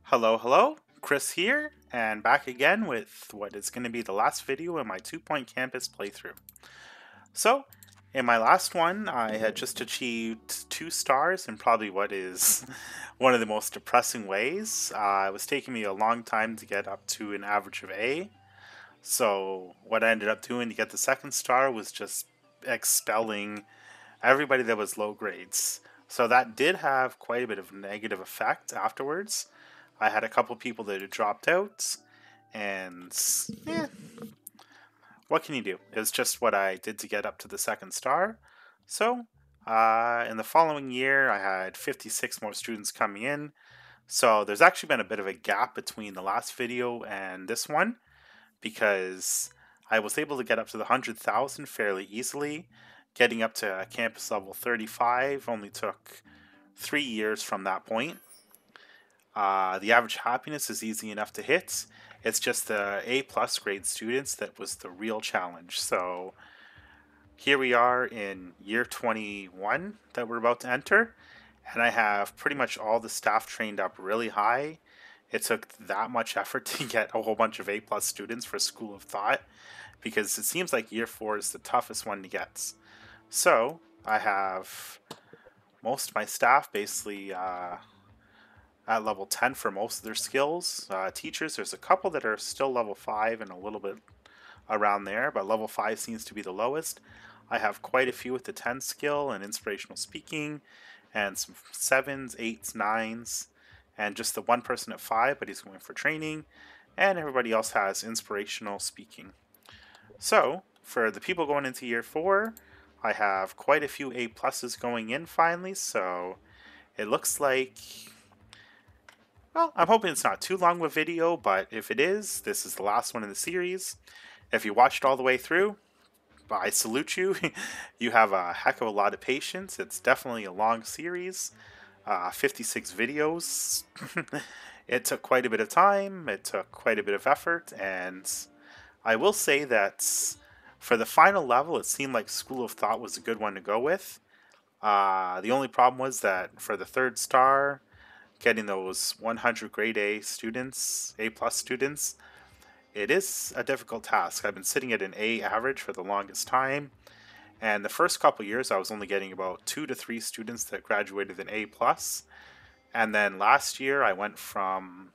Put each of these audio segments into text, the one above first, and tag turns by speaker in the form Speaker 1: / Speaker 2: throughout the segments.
Speaker 1: Hello, hello, Chris here, and back again with what is going to be the last video in my 2 Point Campus playthrough. So, in my last one, I had just achieved 2 stars in probably what is one of the most depressing ways. It was taking me a long time to get up to an average of A. So, what I ended up doing to get the second star was just expelling everybody that was low grades. So that did have quite a bit of negative effect afterwards. I had a couple people that had dropped out, and eh, what can you do? It's just what I did to get up to the second star. So, in the following year, I had 56 more students coming in. So there's actually been a bit of a gap between the last video and this one because I was able to get up to the 100,000 fairly easily. Getting up to campus level 35 only took 3 years from that point. The average happiness is easy enough to hit. It's just the A plus grade students that was the real challenge. So here we are in year 21 that we're about to enter, and I have pretty much all the staff trained up really high. It took that much effort to get a whole bunch of A plus students for School of Thought because it seems like year 4 is the toughest one to get. So I have most of my staff basically at level 10 for most of their skills. Teachers, there's a couple that are still level 5 and a little bit around there, but level 5 seems to be the lowest. I have quite a few with the 10 skill and inspirational speaking, and some 7s, 8s, 9s, and just the one person at 5, but he's going for training, and everybody else has inspirational speaking. So, for the people going into year 4, I have quite a few A pluses going in finally, so it looks like, well, I'm hoping it's not too long of a video, but if it is, this is the last one in the series. If you watched all the way through, I salute you. You have a heck of a lot of patience. It's definitely a long series, 56 videos. It took quite a bit of time, it took quite a bit of effort, and I will say that for the final level, it seemed like School of Thought was a good one to go with. The only problem was that for the third star, getting those 100 grade A students, A plus students, it is a difficult task. I've been sitting at an A average for the longest time, and the first couple years I was only getting about 2 to 3 students that graduated an A plus, and then last year I went from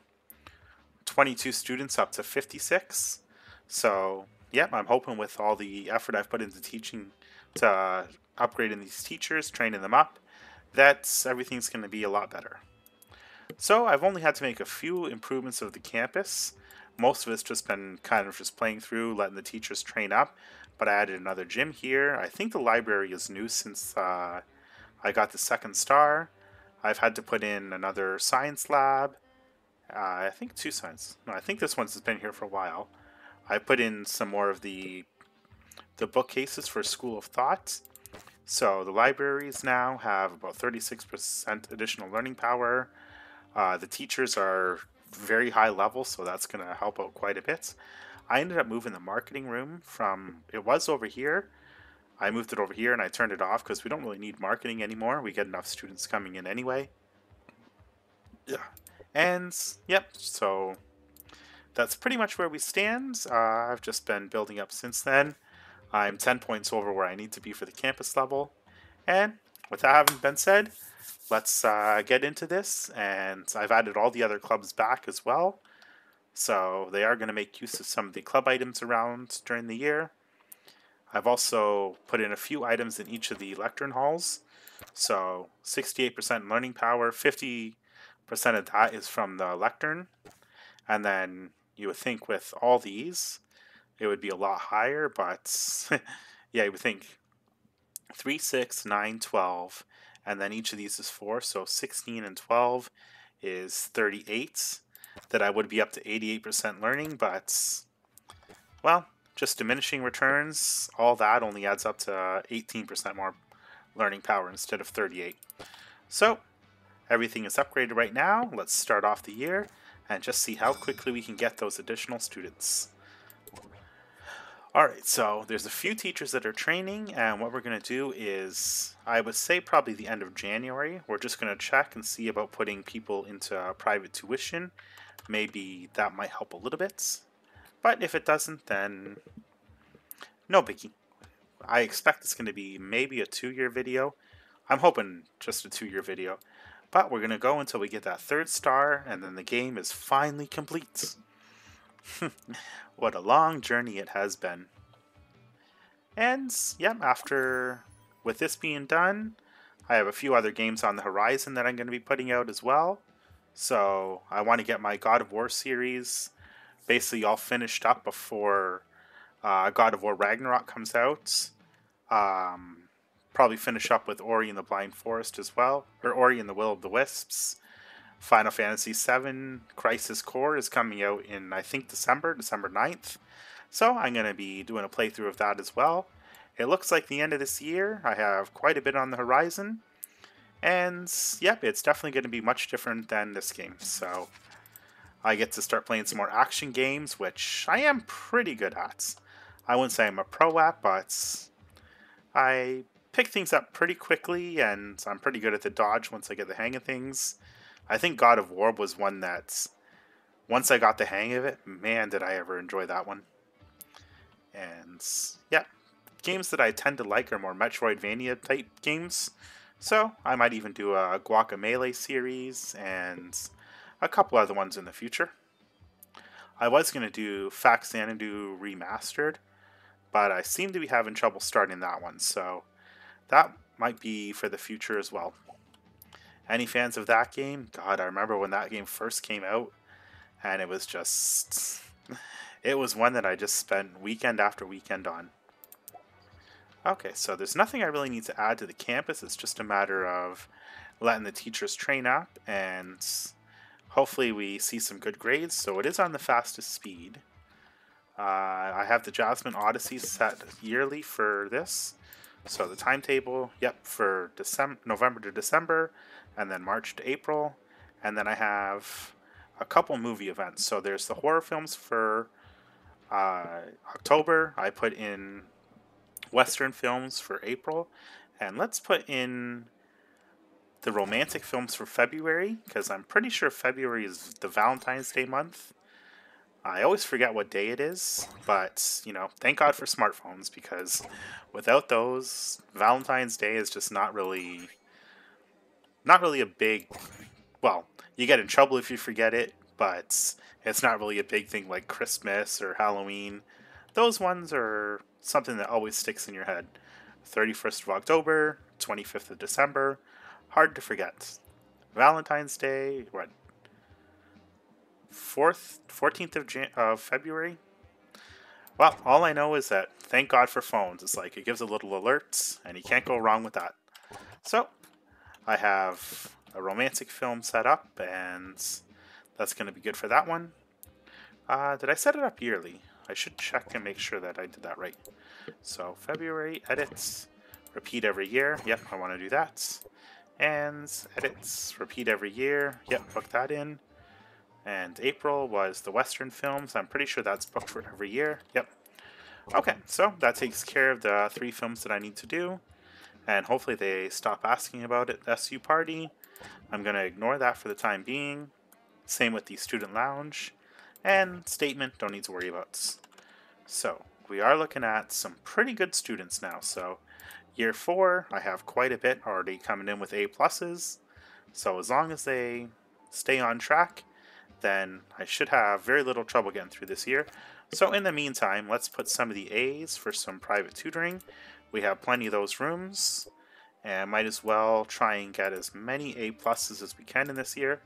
Speaker 1: 22 students up to 56. So, yeah, I'm hoping with all the effort I've put into teaching to upgrading these teachers, training them up, that everything's going to be a lot better. So I've only had to make a few improvements of the campus. Most of it's just been kind of just playing through, letting the teachers train up. But I added another gym here. I think the library is new since I got the second star. I've had to put in another science lab. I think 2 science. No, I think this one's been here for a while. I put in some more of the bookcases for School of Thought. So the libraries now have about 36% additional learning power. The teachers are very high level, so that's going to help out quite a bit. I ended up moving the marketing room from, it was over here. I moved it over here and I turned it off because we don't really need marketing anymore. We get enough students coming in anyway. Yeah. And, yep, so that's pretty much where we stand. I've just been building up since then. I'm 10 points over where I need to be for the campus level. And with that having been said, let's get into this. And I've added all the other clubs back as well. So they are going to make use of some of the club items around during the year. I've also put in a few items in each of the lectern halls. So 68% learning power, 50% of that is from the lectern. And then you would think with all these, it would be a lot higher, but yeah, you would think 3, 6, 9, 12, and then each of these is 4, so 16 and 12 is 38, that I would be up to 88% learning, but, well, just diminishing returns, all that only adds up to 18% more learning power instead of 38. So, everything is upgraded right now. Let's start off the year and just see how quickly we can get those additional students. Alright, so there's a few teachers that are training, and what we're going to do is, I would say probably the end of January, we're just going to check and see about putting people into private tuition. Maybe that might help a little bit, but if it doesn't, then no biggie. I expect it's going to be maybe a 2-year video. I'm hoping just a 2-year video, but we're going to go until we get that 3rd star, and then the game is finally complete. What a long journey it has been. And yeah, with this being done, I have a few other games on the horizon that I'm going to be putting out as well. So I want to get my God of War series basically all finished up before God of War Ragnarok comes out. Probably finish up with Ori and the Blind Forest as well, or Ori and the Will of the Wisps. Final Fantasy VII Crisis Core is coming out in, I think, December 9th. So I'm going to be doing a playthrough of that as well. It looks like the end of this year. I have quite a bit on the horizon. And yep, it's definitely going to be much different than this game. So I get to start playing some more action games, which I am pretty good at. I wouldn't say I'm a pro at, but I pick things up pretty quickly, and I'm pretty good at the dodge once I get the hang of things. I think God of War was one that, once I got the hang of it, man, did I ever enjoy that one. And yeah, games that I tend to like are more Metroidvania type games. So I might even do a Guacamelee series and a couple other ones in the future. I was going to do Fact Xanadu Remastered, but I seem to be having trouble starting that one, so that might be for the future as well. Any fans of that game? God, I remember when that game first came out, and it was just... it was one that I just spent weekend after weekend on. Okay, so there's nothing I really need to add to the campus. It's just a matter of letting the teachers train up, and hopefully we see some good grades. So it is on the fastest speed. I have the Jasmine Odyssey set yearly for this. So the timetable, yep, for November to December, and then March to April. And then I have a couple movie events. So there's the horror films for October. I put in Western films for April. And let's put in the romantic films for February, because I'm pretty sure February is the Valentine's Day month. I always forget what day it is, but, you know, thank God for smartphones, because without those, Valentine's Day is just not really a big, well, you get in trouble if you forget it, but it's not really a big thing like Christmas or Halloween. Those ones are something that always sticks in your head. 31st of October, 25th of December, hard to forget. Valentine's Day, what? 14th of February? Well, all I know is that thank God for phones. It's like it gives a little alerts, and you can't go wrong with that. So, I have a romantic film set up, and that's going to be good for that one. Did I set it up yearly? I should check and make sure that I did that right. So, February, edits, repeat every year. Yep, I want to do that. And edits, repeat every year. Yep, book that in. And April was the Western films. I'm pretty sure that's booked for every year. Yep. Okay, so that takes care of the 3 films that I need to do. And hopefully they stop asking about it. SU Party. I'm going to ignore that for the time being. Same with the Student Lounge. And Statement, don't need to worry about. So, we are looking at some pretty good students now. So, year 4, I have quite a bit already coming in with A+. So as long as they stay on track, then I should have very little trouble getting through this year. So in the meantime, let's put some of the A's for some private tutoring. We have plenty of those rooms, and might as well try and get as many A+ as we can in this year.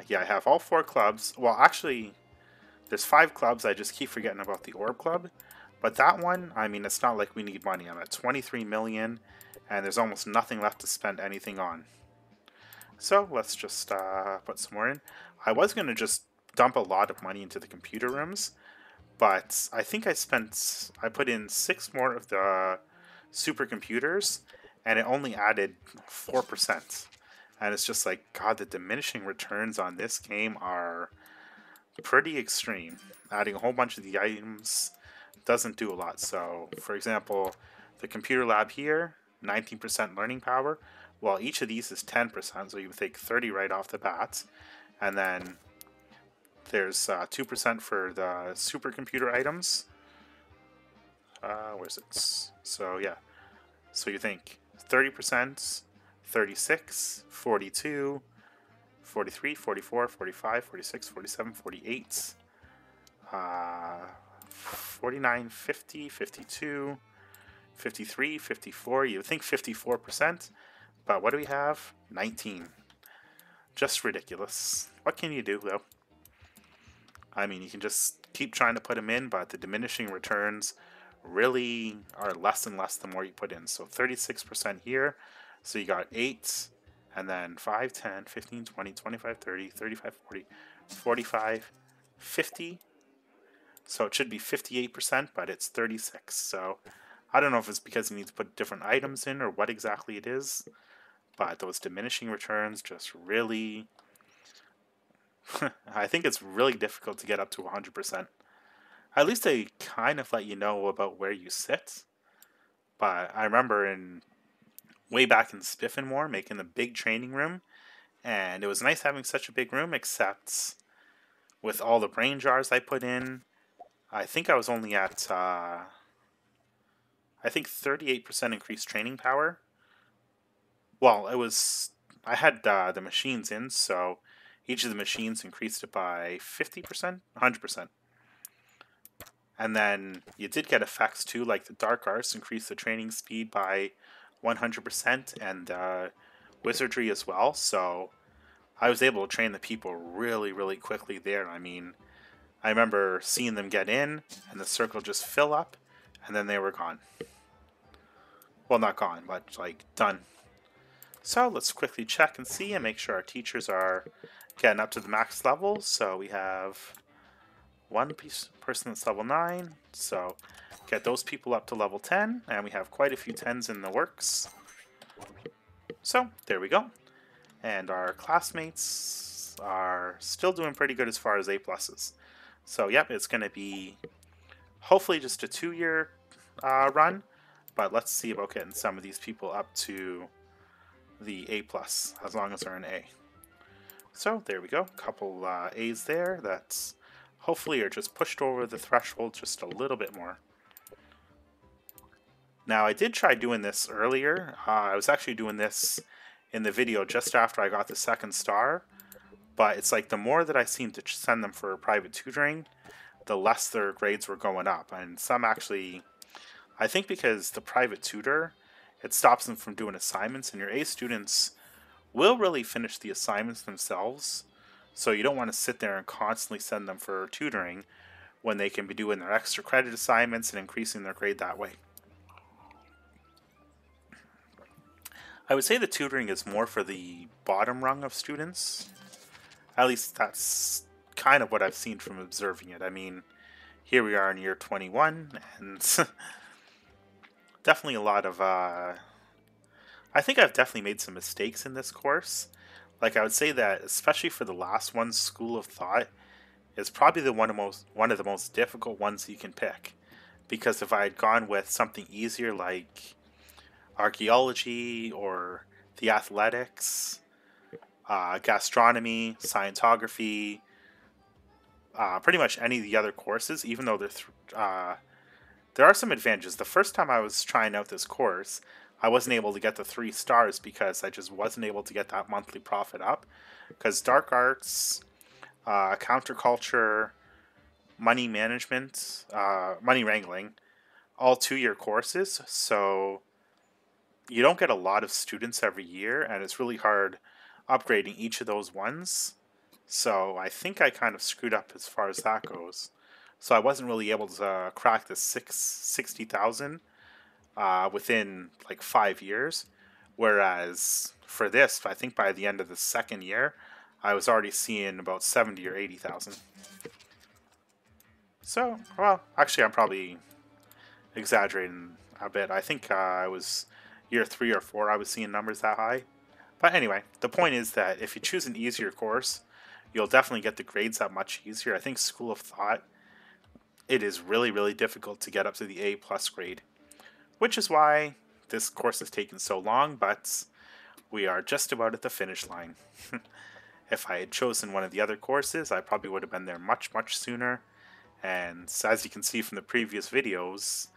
Speaker 1: Yeah, I have all 4 clubs. Well, actually, there's 5 clubs. I just keep forgetting about the Orb Club. But that one, I mean, it's not like we need money. I'm at 23 million, and there's almost nothing left to spend anything on. So let's just put some more in. I was going to just dump a lot of money into the computer rooms, but I think I put in 6 more of the supercomputers, and it only added 4%. And it's just like, God, the diminishing returns on this game are pretty extreme. Adding a whole bunch of the items, doesn't do a lot. So, for example, the computer lab here, 19% learning power. Well, each of these is 10%, so you would take 30 right off the bat. And then there's 2% for the supercomputer items. Where's it? So, yeah. So you think 30%, 36, 42, 43, 44, 45, 46, 47, 48, 49, 50, 52, 53, 54. You would think 54%, but what do we have? 19. Just ridiculous. What can you do, though? I mean, you can just keep trying to put them in, but the diminishing returns really are less and less the more you put in. So 36% here. So you got 8, and then 5, 10, 15, 20, 25, 30, 35, 40, 45, 50. So it should be 58%, but it's 36. So I don't know if it's because you need to put different items in or what exactly it is, but those diminishing returns just really... I think it's really difficult to get up to 100%. At least they kind of let you know about where you sit. But I remember way back in Spiff and More making a big training room, and it was nice having such a big room, except with all the brain jars I put in, I think I was only at, I think 38% increased training power. Well, I had the machines in, so each of the machines increased it by 50%, 100%. And then you did get effects too, like the Dark Arts increased the training speed by 100%, and Wizardry as well. So I was able to train the people really, really quickly there. I mean, I remember seeing them get in, and the circle just fill up, and then they were gone. Well, not gone, but like done. So let's quickly check and see and make sure our teachers are getting up to the max level. So we have one person that's level 9, so get those people up to level 10, and we have quite a few 10s in the works. So there we go. And our classmates are still doing pretty good as far as A pluses. So yep, it's going to be hopefully just a 2-year run, but let's see about getting some of these people up to the A plus, as long as they're an A. So there we go, a couple A's there that's hopefully are just pushed over the threshold just a little bit more. Now I did try doing this earlier. I was actually doing this in the video just after I got the 2nd star, but it's like the more that I seemed to send them for private tutoring, the less their grades were going up. And some actually, I think because the private tutor, it stops them from doing assignments, and your A students will really finish the assignments themselves. So you don't want to sit there and constantly send them for tutoring when they can be doing their extra credit assignments and increasing their grade that way. I would say the tutoring is more for the bottom rung of students. At least that's kind of what I've seen from observing it. I mean, here we are in year 21, and definitely a lot of... I think I've definitely made some mistakes in this course. Like, I would say that, especially for the last one, School of Thought is probably one of the most difficult ones you can pick. Because if I had gone with something easier like archaeology or the athletics, gastronomy, scientography, pretty much any of the other courses, even though there are some advantages. The first time I was trying out this course, I wasn't able to get the 3 stars because I just wasn't able to get that monthly profit up. Because Dark Arts, Counterculture, Money Management, Money Wrangling, all 2-year courses, so you don't get a lot of students every year, and it's really hard upgrading each of those ones. So I think I kind of screwed up as far as that goes. So I wasn't really able to crack the 60,000 within like 5 years. Whereas for this, I think by the end of the 2nd year, I was already seeing about 70 or 80,000. So, well, actually I'm probably exaggerating a bit. I think I was year 3 or 4 I was seeing numbers that high. But anyway, the point is that if you choose an easier course, you'll definitely get the grades that much easier. I think School of Thought it is really, really difficult to get up to the A plus grade, which is why this course has taken so long, but we are just about at the finish line. If I had chosen one of the other courses, I probably would have been there much, much sooner. And as you can see from the previous videos,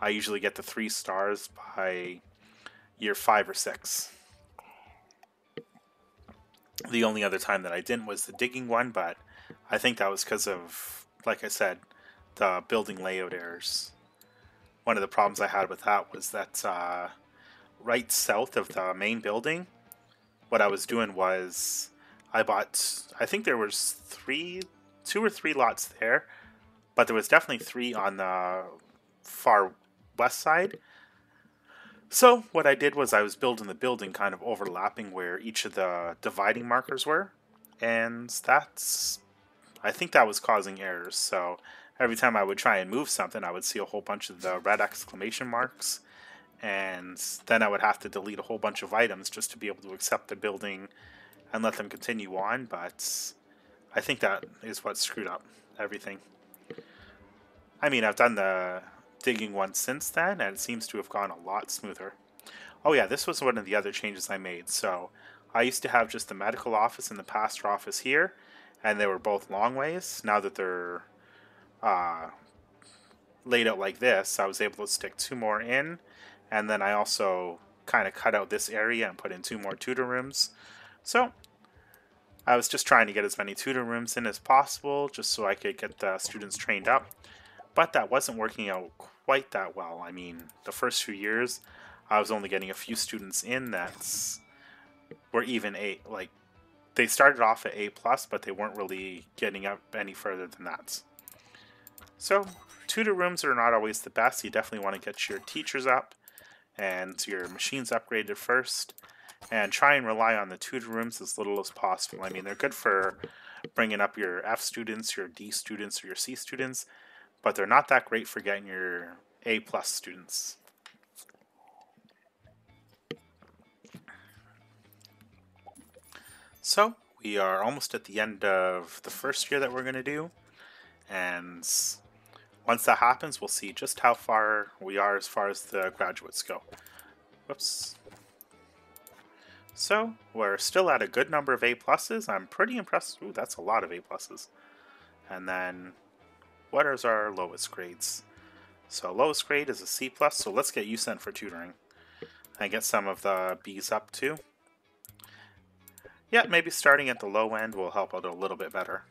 Speaker 1: I usually get the 3 stars by year 5 or 6. The only other time that I didn't was the digging one, but I think that was because of, like I said, the building layout errors. One of the problems I had with that was that right south of the main building, what I was doing was I bought, I think there was 2 or 3 lots there, but there was definitely 3 on the far west side. So what I did was I was building the building kind of overlapping where each of the dividing markers were, and I think that was causing errors. So every time I would try and move something, I would see a whole bunch of the red exclamation marks, and then I would have to delete a whole bunch of items just to be able to accept the building and let them continue on. But I think that is what screwed up everything. I mean, I've done the digging one since then, and it seems to have gone a lot smoother. Oh yeah, this was one of the other changes I made. So I used to have just the medical office and the pastor office here, and they were both long ways. Now that they're laid out like this, I was able to stick 2 more in, and then I also kind of cut out this area and put in 2 more tutor rooms. So I was just trying to get as many tutor rooms in as possible, just so I could get the students trained up. But that wasn't working out quite that well. I mean, the first few years, I was only getting a few students in that were even they started off at A+, but they weren't really getting up any further than that. So, tutor rooms are not always the best. You definitely want to get your teachers up and your machines upgraded first, and try and rely on the tutor rooms as little as possible. I mean, they're good for bringing up your F students, your D students, or your C students, but they're not that great for getting your A+ students. So, we are almost at the end of the first year that we're going to do, and once that happens, we'll see just how far we are as far as the graduates go. Whoops. So, we're still at a good number of A+. I'm pretty impressed. Ooh, that's a lot of A+. And then, what is our lowest grades? So, lowest grade is a C+, so let's get you sent for tutoring. And get some of the B's up too. Yeah, maybe starting at the low end will help out a little bit better.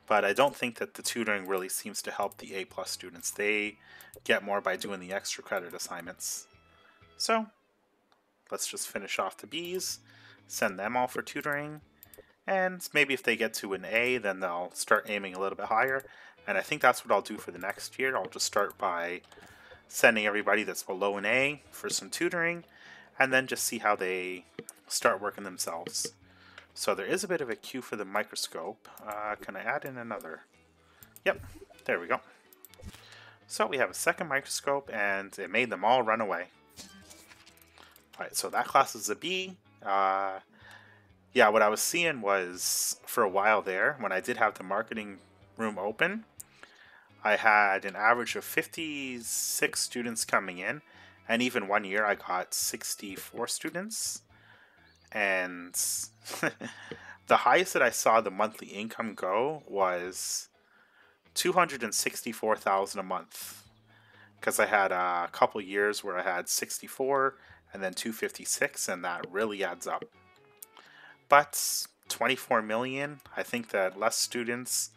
Speaker 1: But I don't think that the tutoring really seems to help the A+ students. They get more by doing the extra credit assignments. So, let's just finish off the B's, send them all for tutoring, and maybe if they get to an A, then they'll start aiming a little bit higher. And I think that's what I'll do for the next year. I'll just start by sending everybody that's below an A for some tutoring, and then just see how they start working themselves. So there is a bit of a queue for the microscope. Can I add in another? Yep, there we go. So we have a second microscope, and it made them all run away. Alright, so that class is a B. Yeah, what I was seeing was, for a while there, when I did have the marketing room open, I had an average of 56 students coming in, and even one year I got 64 students. And the highest that I saw the monthly income go was $264,000 a month, because I had a couple years where I had 64 and then 256, and that really adds up. But 24 million, I think that less students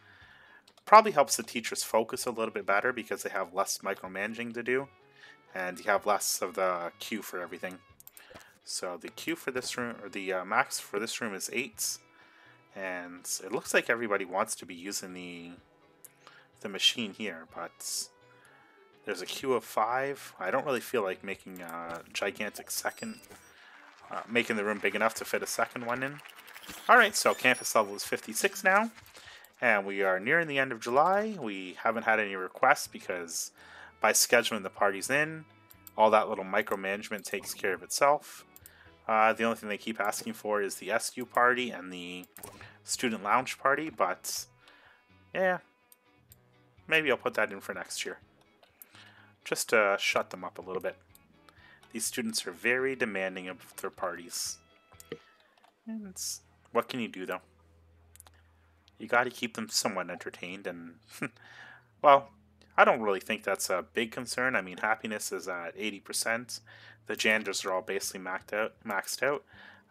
Speaker 1: probably helps the teachers focus a little bit better because they have less micromanaging to do, and you have less of the queue for everything. So the queue for this room, or the max for this room, is 8, and it looks like everybody wants to be using the machine here, but there's a queue of 5. I don't really feel like making a gigantic second, making the room big enough to fit a second one in. Alright, so campus level is 56 now, and we are nearing the end of July. We haven't had any requests because by scheduling the parties in, all that little micromanagement takes care of itself. The only thing they keep asking for is the SU party and the student lounge party, but yeah, maybe I'll put that in for next year. Just to shut them up a little bit. These students are very demanding of their parties. And what can you do, though? You got to keep them somewhat entertained, and well, I don't really think that's a big concern. I mean, happiness is at 80%. The janitors are all basically maxed out.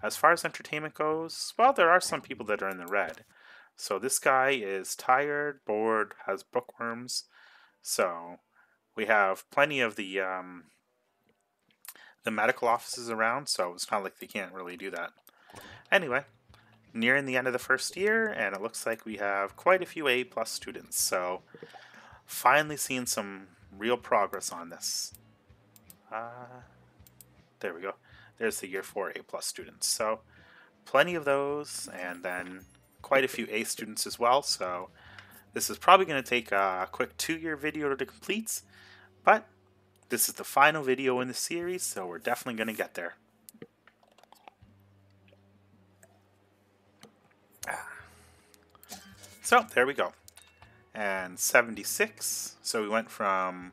Speaker 1: As far as entertainment goes, well, there are some people that are in the red. So this guy is tired, bored, has bookworms. So we have plenty of the medical offices around, so it's not like they can't really do that. Anyway, nearing the end of the first year, and it looks like we have quite a few A+ students. So finally seeing some real progress on this. There we go. There's the year 4 A+ students. So plenty of those, and then quite a few A students as well. So this is probably going to take a quick 2-year video to complete, but this is the final video in the series, so we're definitely going to get there. So there we go. And 76. So we went from,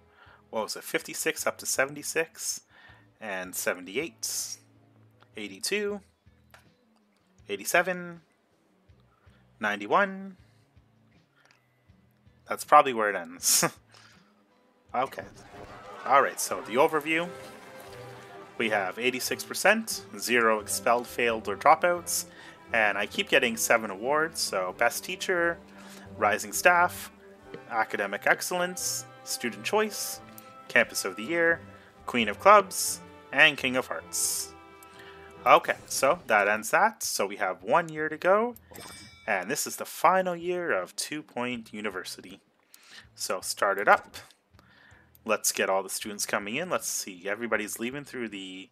Speaker 1: what was it, 56 up to 76, and 78, 82, 87, 91. That's probably where it ends. Okay. Alright, so the overview. We have 86%, 0 expelled, failed, or dropouts, and I keep getting 7 awards, so Best Teacher, Rising Staff, Academic Excellence, Student Choice, Campus of the Year, Queen of Clubs, and King of Hearts. Okay, so that ends that, so we have 1 year to go, and this is the final year of 2 Point University. So start it up. Let's get all the students coming in. Let's see, everybody's leaving through the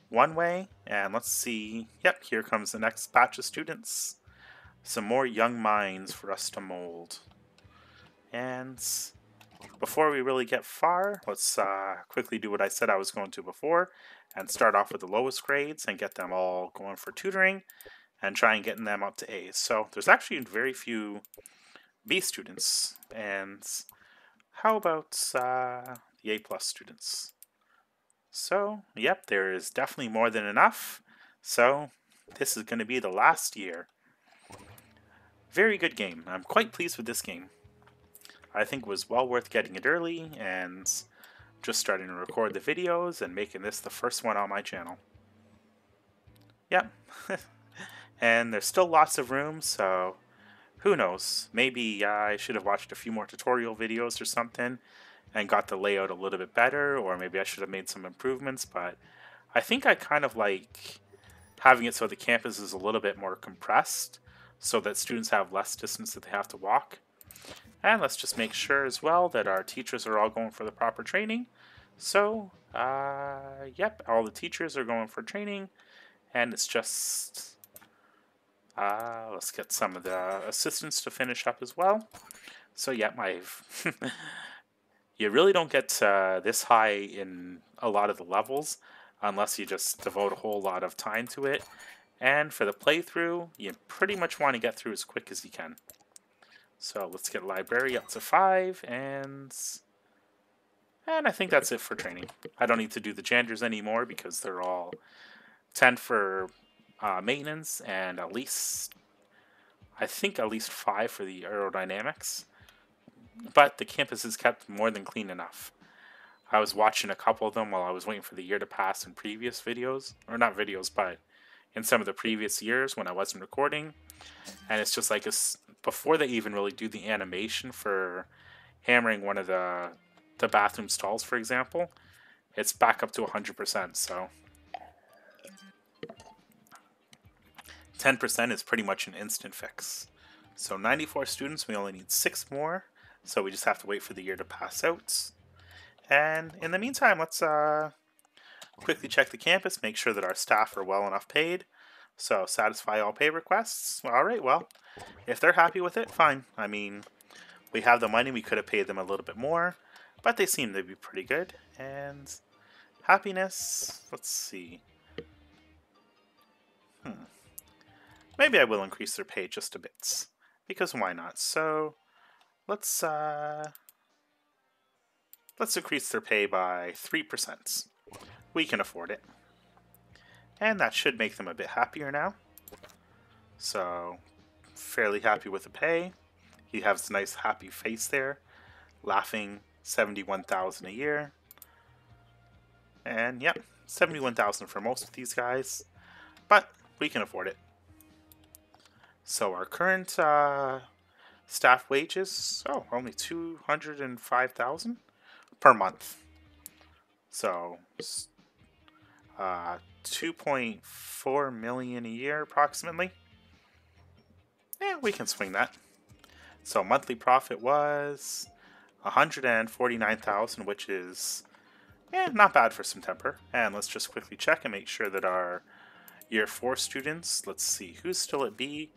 Speaker 1: one-way, and let's see, yep, here comes the next batch of students. Some more young minds for us to mold. And before we really get far, let's quickly do what I said I was going to before, and start off with the lowest grades and get them all going for tutoring, and try and getting them up to A's. So there's actually very few B students, and how about the A+ students? So, yep, there is definitely more than enough. So, this is going to be the last year. Very good game. I'm quite pleased with this game. I think it was well worth getting it early and just starting to record the videos and making this the first one on my channel. Yep. And there's still lots of room, so who knows? Maybe I should have watched a few more tutorial videos or something and got the layout a little bit better, or maybe I should have made some improvements, but I think I kind of like having it so the campus is a little bit more compressed so that students have less distance that they have to walk. And let's just make sure as well that our teachers are all going for the proper training. So, yep, all the teachers are going for training, and it's just let's get some of the assistants to finish up as well. So yeah, you really don't get this high in a lot of the levels unless you just devote a whole lot of time to it. And for the playthrough, you pretty much want to get through as quick as you can. So let's get library up to 5, and I think that's it for training. I don't need to do the janitors anymore because they're all 10 for maintenance, and I think at least 5 for the aerodynamics. But the campus is kept more than clean enough. I was watching a couple of them while I was waiting for the year to pass in previous videos, or not videos, but in some of the previous years when I wasn't recording. And it's just like before they even really do the animation for hammering one of the bathroom stalls, for example, it's back up to 100%. So 10% is pretty much an instant fix. So 94 students, we only need 6 more. So we just have to wait for the year to pass out. And in the meantime, let's quickly check the campus, make sure that our staff are well enough paid. So satisfy all pay requests. Alright, well, if they're happy with it, fine. I mean, we have the money, we could have paid them a little bit more, but they seem to be pretty good. And happiness, let's see. Maybe I will increase their pay just a bit, because why not? So let's let's increase their pay by 3%. We can afford it. And that should make them a bit happier now. So, fairly happy with the pay. He has a nice happy face there, laughing. 71,000 a year. And yep, 71,000 for most of these guys, but we can afford it. So our current staff wages, only 205,000 per month. So 2.4 million a year approximately. Yeah, we can swing that. So monthly profit was 149,000, which is not bad for September. And let's just quickly check and make sure that our year 4 students, let's see who's still at B,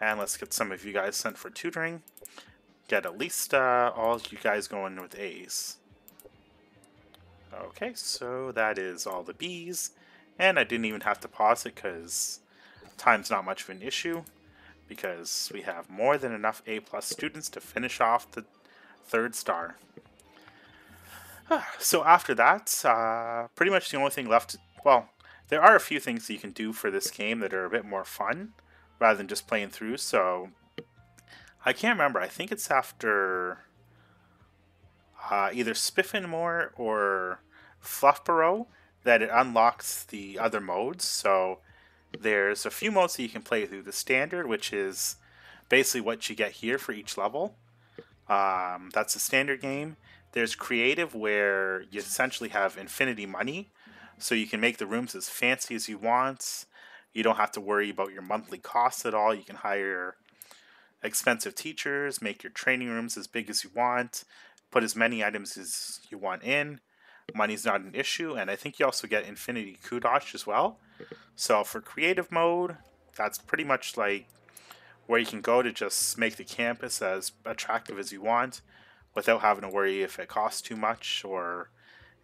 Speaker 1: and let's get some of you guys sent for tutoring. Get at least all of you guys going with A's. Okay, so that is all the B's, and I didn't even have to pause it because time's not much of an issue, because we have more than enough A+ students to finish off the 3rd star. So after that, pretty much the only thing left, well, there are a few things that you can do for this game that are a bit more fun, rather than just playing through, so I can't remember, I think it's after either Spiffenmore or Fluffborough that it unlocks the other modes. So there's a few modes that you can play through. The standard, which is basically what you get here for each level. That's the standard game. There's creative, where you essentially have infinity money, so you can make the rooms as fancy as you want. You don't have to worry about your monthly costs at all. You can hire expensive teachers, make your training rooms as big as you want, put as many items as you want in. Money's not an issue, and I think you also get infinity kudosh as well. So for creative mode, that's pretty much like where you can go to just make the campus as attractive as you want without having to worry if it costs too much or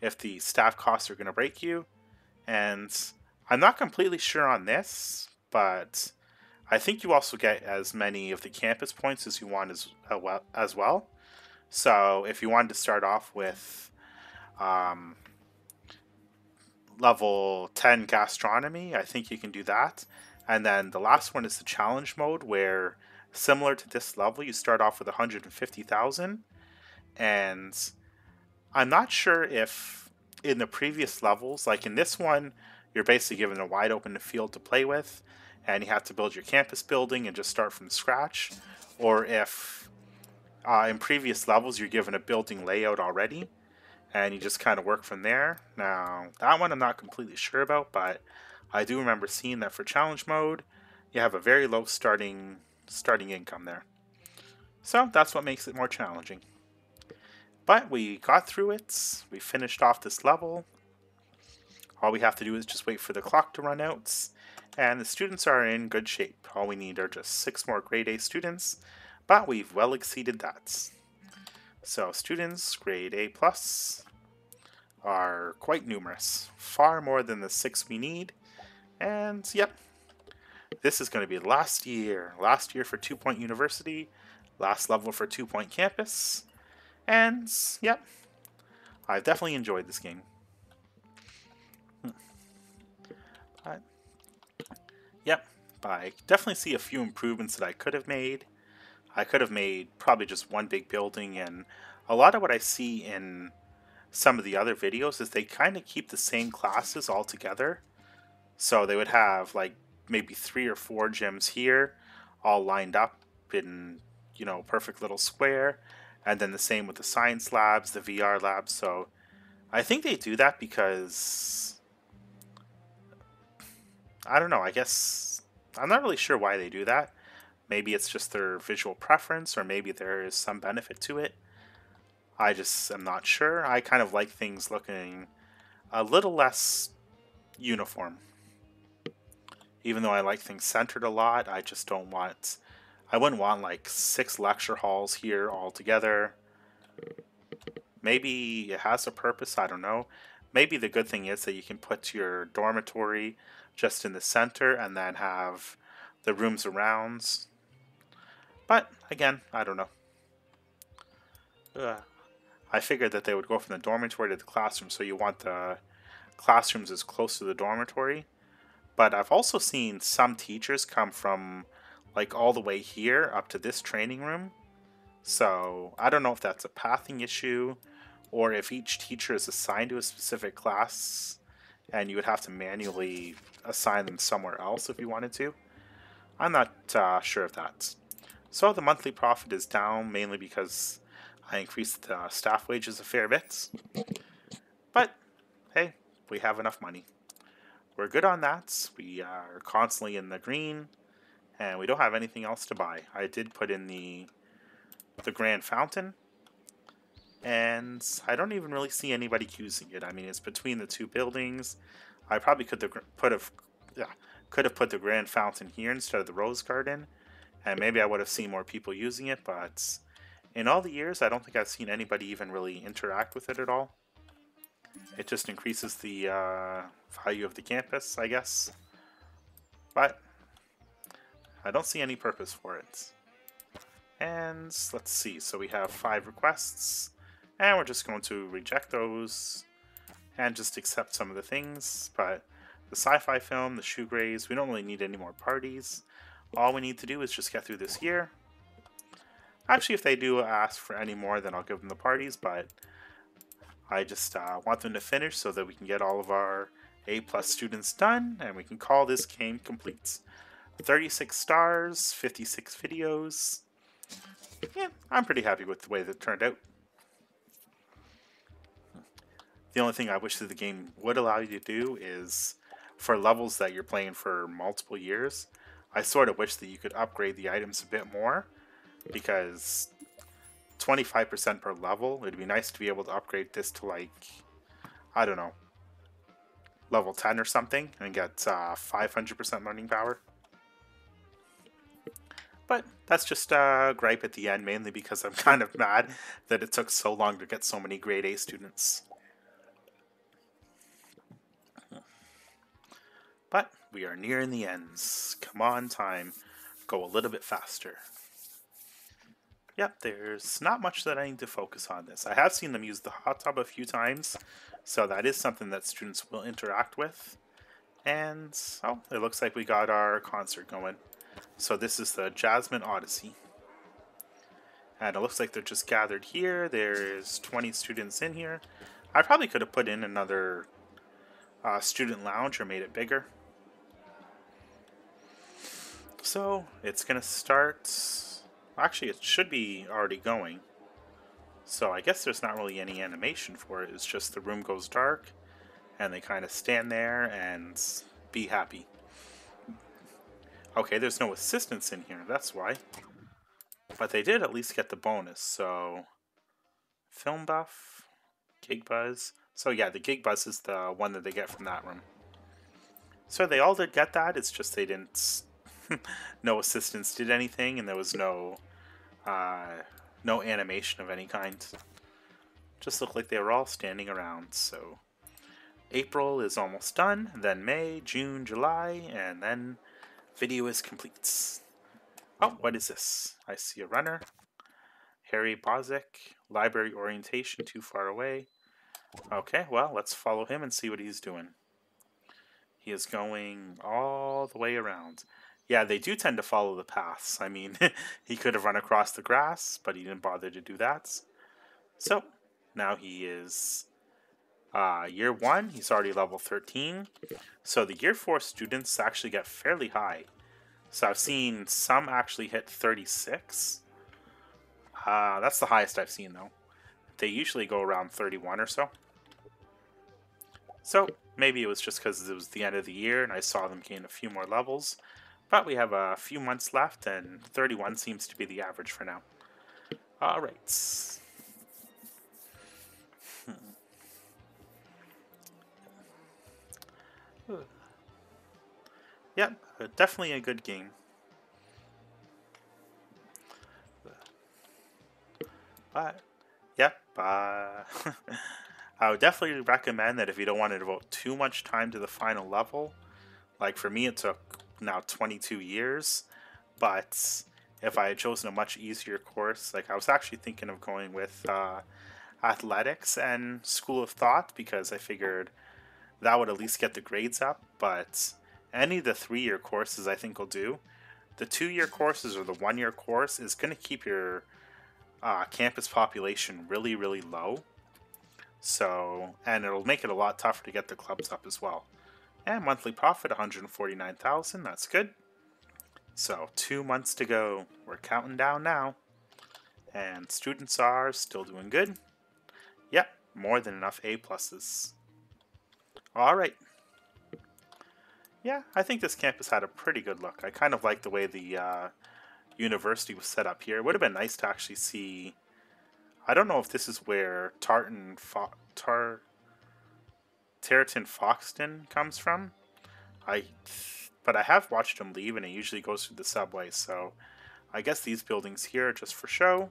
Speaker 1: if the staff costs are going to break you. And I'm not completely sure on this, but I think you also get as many of the campus points as you want as well. So if you wanted to start off with level 10 gastronomy, I think you can do that. And then the last one is the challenge mode, where similar to this level, you start off with 150,000. And I'm not sure if in the previous levels, like in this one, you're basically given a wide open field to play with, and you have to build your campus building and just start from scratch, or if in previous levels you're given a building layout already, and you just kind of work from there. Now, that one I'm not completely sure about, but I do remember seeing that for challenge mode, you have a very low starting income there. So that's what makes it more challenging. But we got through it. We finished off this level. All we have to do is just wait for the clock to run out, and the students are in good shape. All we need are just 6 more grade A students, but we've well exceeded that. So students grade A+ are quite numerous, far more than the 6 we need. And yep, this is going to be last year for 2 Point University, last level for 2 Point Campus. And yep, I've definitely enjoyed this game. But, yep, I definitely see a few improvements that I could have made. I could have made probably just one big building, and a lot of what I see in some of the other videos is they kind of keep the same classes all together. So they would have like maybe 3 or 4 gyms here all lined up in, perfect little square. And then the same with the science labs, the VR labs. So I think they do that because, I don't know, I guess, I'm not really sure why they do that. Maybe it's just their visual preference, or maybe there is some benefit to it. I just am not sure. I kind of like things looking a little less uniform. Even though I like things centered a lot, I just don't want... I wouldn't want like 6 lecture halls here all together. Maybe it has a purpose, I don't know. Maybe the good thing is that you can put your dormitory just in the center and then have the rooms around. But again, I don't know. I figured that they would go from the dormitory to the classroom, so you want the classrooms as close to the dormitory. But I've also seen some teachers come from like all the way here up to this training room. So I don't know if that's a pathing issue or if each teacher is assigned to a specific class and you would have to manually assign them somewhere else if you wanted to. I'm not sure of that. So the monthly profit is down mainly because I increased the staff wages a fair bit. But hey, we have enough money. We're good on that. We are constantly in the green and we don't have anything else to buy. I did put in the Grand Fountain, and I don't even really see anybody using it. I mean, it's between the two buildings. I probably could have put the Grand Fountain here instead of the Rose Garden, and maybe I would have seen more people using it, but in all the years, I don't think I've seen anybody even really interact with it at all. It just increases the value of the campus, I guess, but I don't see any purpose for it. And let's see, so we have 5 requests, and we're just going to reject those and just accept some of the things. But the sci-fi film, the shoegaze, we don't really need any more parties. All we need to do is just get through this year. Actually, if they do ask for any more, then I'll give them the parties, but I just want them to finish so that we can get all of our A+ students done, and we can call this game complete. 36 stars, 56 videos. Yeah, I'm pretty happy with the way that it turned out. The only thing I wish that the game would allow you to do is, for levels that you're playing for multiple years, I sort of wish that you could upgrade the items a bit more, because 25% per level, it'd be nice to be able to upgrade this to like, I don't know, level 10 or something, and get 500% learning power. But that's just a gripe at the end, mainly because I'm kind of mad that it took so long to get so many grade A students. But we are nearing the ends. Come on, time. Go a little bit faster. Yep, there's not much that I need to focus on this. I have seen them use the hot tub a few times, so that is something that students will interact with. And, oh, it looks like we got our concert going. So this is the Jasmine Odyssey. And it looks like they're just gathered here. There's 20 students in here. I probably could have put in another student lounge or made it bigger. So it's going to start. Actually, it should be already going. So I guess there's not really any animation for it. It's just the room goes dark and they kind of stand there and be happy. Okay, there's no assistants in here, that's why. But they did at least get the bonus, so... Film buff, Gig Buzz. So yeah, the Gig Buzz is the one that they get from that room. So they all did get that, it's just they didn't... no assistants did anything, and there was no animation of any kind. Just looked like they were all standing around, so... April is almost done, then May, June, July, and then... Video is complete. Oh, what is this? I see a runner. Harry Bozic. Library orientation, too far away. Okay, well, let's follow him and see what he's doing. He is going all the way around. Yeah, they do tend to follow the paths. I mean, he could have run across the grass, but he didn't bother to do that. So, now he is... year 1, he's already level 13. So the year 4 students actually get fairly high. So I've seen some actually hit 36. That's the highest I've seen though. They usually go around 31 or so. So maybe it was just because it was the end of the year and I saw them gain a few more levels. But we have a few months left and 31 seems to be the average for now. Alright. Yep, definitely a good game. But, yep, I would definitely recommend that if you don't want to devote too much time to the final level. Like for me, it took now 22 years. But if I had chosen a much easier course, like I was actually thinking of going with athletics and School of Thought because I figured that would at least get the grades up, but any of the 3-year courses I think will do. The 2-year courses or the 1-year course is going to keep your campus population really, really low. So, and it'll make it a lot tougher to get the clubs up as well. And monthly profit, 149,000. That's good. So 2 months to go. We're counting down now. And students are still doing good. Yep, more than enough A pluses. Alright. Yeah, I think this campus had a pretty good look. I kind of like the way the university was set up here. It would have been nice to actually see... I don't know if this is where Tarleton Foxton comes from. But I have watched him leave, and it usually goes through the subway, so I guess these buildings here are just for show.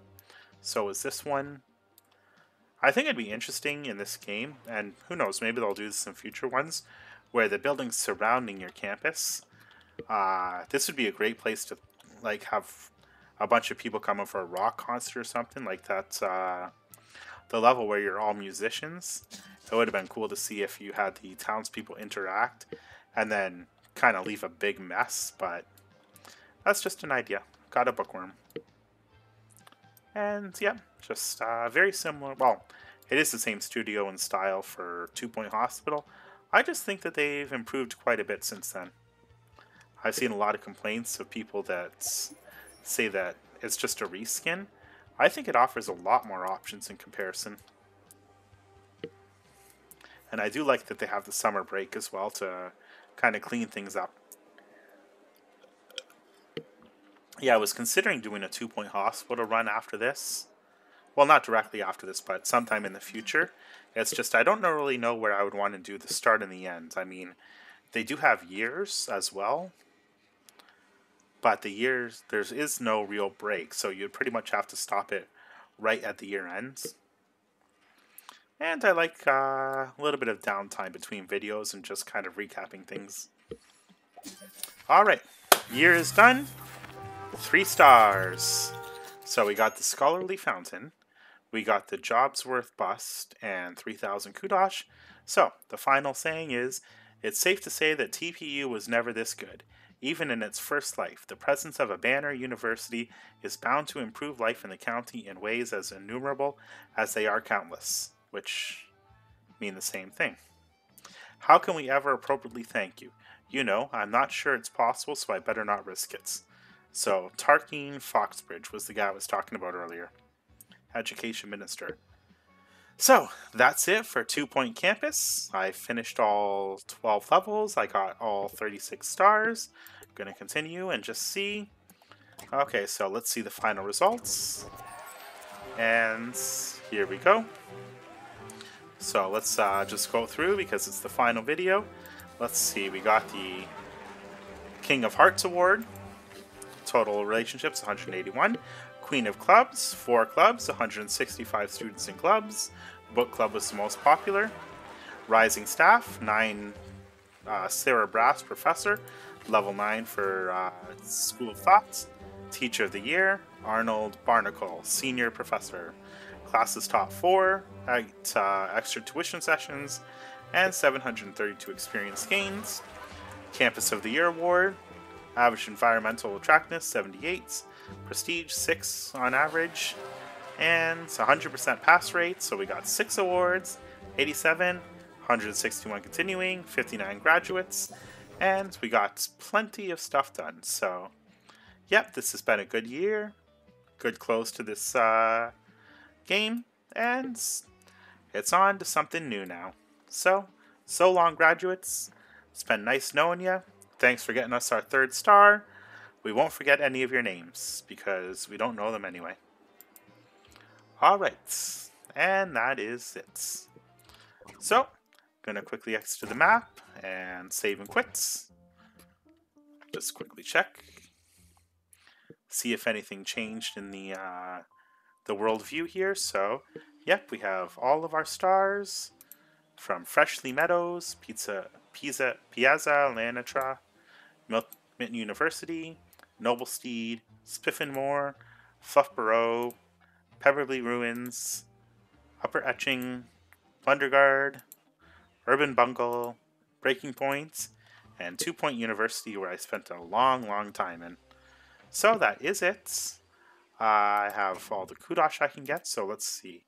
Speaker 1: So is this one. I think it'd be interesting in this game, and who knows, maybe they'll do this in future ones, where the buildings surrounding your campus, this would be a great place to like have a bunch of people coming for a rock concert or something like that. The level where you're all musicians, it would have been cool to see if you had the townspeople interact and then kind of leave a big mess, but that's just an idea. Got a bookworm. And yeah, just very similar. Well, it is the same studio and style for 2 Point Hospital. I just think that they've improved quite a bit since then. I've seen a lot of complaints of people that say that it's just a reskin. I think it offers a lot more options in comparison. And I do like that they have the summer break as well to kind of clean things up. Yeah, I was considering doing a 2 Point Hospital run after this. Well, not directly after this, but sometime in the future. It's just I don't really know where I would want to do the start and the end. I mean, they do have years as well. But the years, there is no real break, so you'd pretty much have to stop it right at the year ends. And I like a little bit of downtime between videos and just kind of recapping things. Alright, year is done. 3 stars. So we got the Scholarly Fountain, we got the Jobsworth Bust, and 3,000 kudosh. So, the final saying is, it's safe to say that TPU was never this good. Even in its first life, the presence of a banner university is bound to improve life in the county in ways as innumerable as they are countless, which mean the same thing. How can we ever appropriately thank you? You know, I'm not sure it's possible, so I better not risk it. So, Tarleton Foxbridge was the guy I was talking about earlier. Education Minister. So, that's it for 2 Point Campus. I finished all 12 levels. I got all 36 stars. I'm going to continue and just see. Okay, so let's see the final results. And here we go. So let's just go through because it's the final video. Let's see, we got the King of Hearts Award. Total relationships, 181. Queen of Clubs, 4 clubs, 165 students in clubs. Book Club was the most popular. Rising Staff, 9 Sarah Brass, Professor. Level 9 for School of Thoughts. Teacher of the Year, Arnold Barnacle, Senior Professor. Classes top 4, 8 extra tuition sessions, and 732 experience gains. Campus of the Year Award, average environmental attractiveness, 78. Prestige, 6 on average. And 100% pass rate, so we got 6 awards, 87, 161 continuing, 59 graduates, and we got plenty of stuff done. So, yep, this has been a good year. Good close to this game, and it's on to something new now. So long, graduates. It's been nice knowing you. Thanks for getting us our 3rd star. We won't forget any of your names, because we don't know them anyway. Alright, and that is it. So, gonna quickly exit to the map, and save and quit. Just quickly check. See if anything changed in the world view here. So, yep, we have all of our stars from Freshly Meadows, Piazza Lanitra, Minton University, Noblesteed, Spiffenmore, Fluffborough, Pebberley Ruins, Upper Etching, Plunder Guard, Urban Bungle, Breaking Points, and 2 Point University, where I spent a long time in. So that is it. I have all the kudosh I can get, so let's see.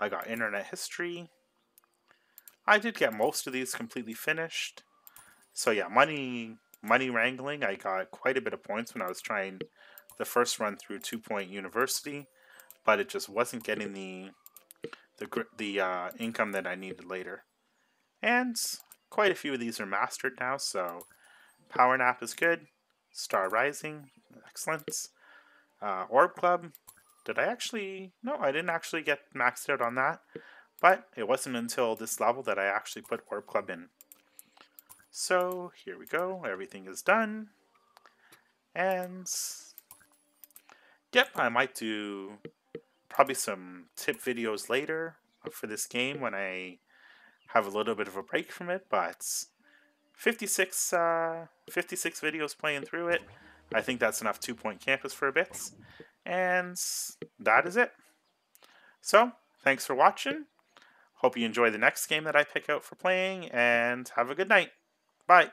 Speaker 1: I got Internet History. I did get most of these completely finished. So yeah, money wrangling, I got quite a bit of points when I was trying the first run through 2 Point University, but it just wasn't getting the income that I needed later. And quite a few of these are mastered now, so Power Nap is good. Star Rising, excellent. Orb Club, did I actually... No, I didn't actually get maxed out on that, but it wasn't until this level that I actually put Orb Club in. So here we go, everything is done. And yep, I might do probably some tip videos later for this game when I have a little bit of a break from it, but 56 videos playing through it. I think that's enough 2 Point Campus for a bit. And that is it. So, thanks for watching. Hope you enjoy the next game that I pick out for playing, and have a good night. Bye.